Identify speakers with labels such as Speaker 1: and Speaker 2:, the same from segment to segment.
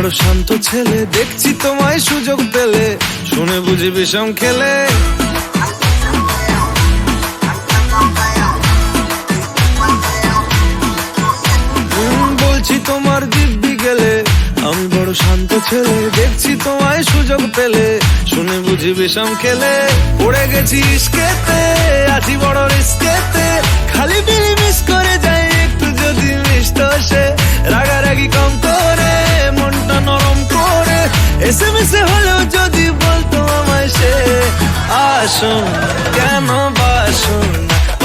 Speaker 1: বড় শান্ত ছেলে, দেখছি তোমায় সুযোগ পেলে শুনে বুঝি বিষম খেলে। বলছি তোমার দিব্যি গেলে, আমি বড় শান্ত ছেলে, দেখছি তোমায় সুযোগ পেলে শুনে বুঝি বিষম খেলে। পড়ে গেছি ইস্কেতে, আছি বড় রিস্কেতে, খালি বিলি মিস করে যাই একটু যদি মিষ্ট সে। রাগারাগি কম করে, মনটা নরম করে, এসএমএসে হলেও যদি বলতো আমায় সে। আসুন কেন বাসুন,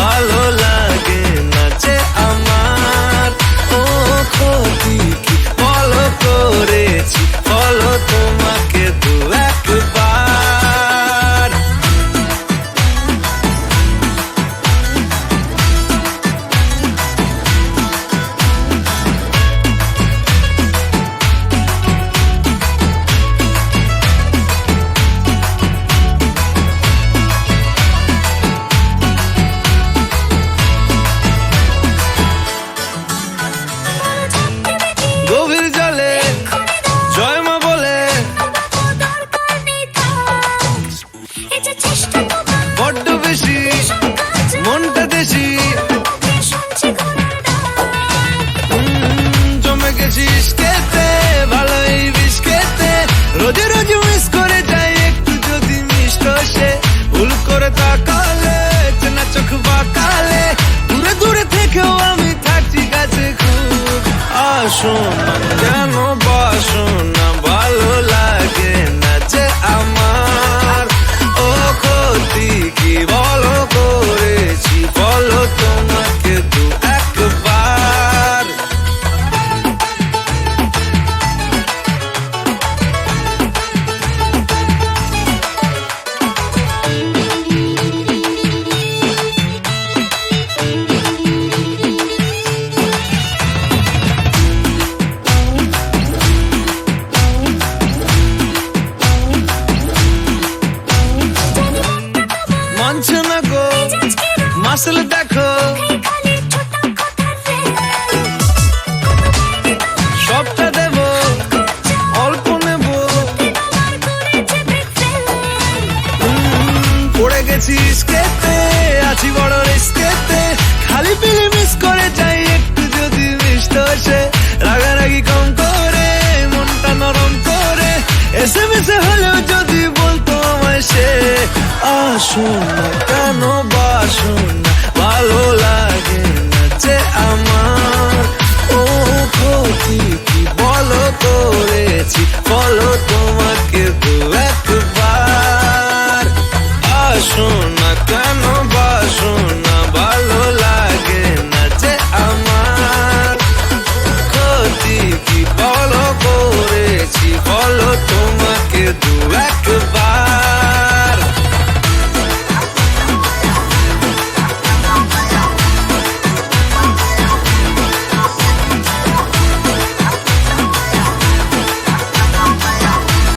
Speaker 1: ভালো লাগে না যে আমার। ও ক্ষতি কি বলো করেছি, বলো তোমাকে দু একবার। গভীর জলে জয় মা বলে, বড্ড বেশি মনটা দেশি, জমে গেছি ইস্কেতে, ভালোই বিষ খেতে, রোজে রোজে মিস করে যাই একটু যদি মিষ্ট সে। ভুল করে তাকালে, চেনা চোখ বাঁকালে, দূরে দূরে থেকেও আমি থাকছি কাছে খুব। আসুন কেন বাসুন না, ভালো লাগে না যে আমার। ও ক্ষতি কি বলো করেছি, বলো তোমাকে দু একবার। মানছে না গো মাসল দেখো, সবটা দেব অল্প নেব। পড়ে গেছি ইস্কেতে, আছি বড় রিস্কেতে, খালি পিলি মিস করে যাই একটু যদি মিষ্ট সে। রাগারাগি কম করে, মনটা নরম করে, এসএমএসে হলেও যদি বলতো আমায় সে। আসুন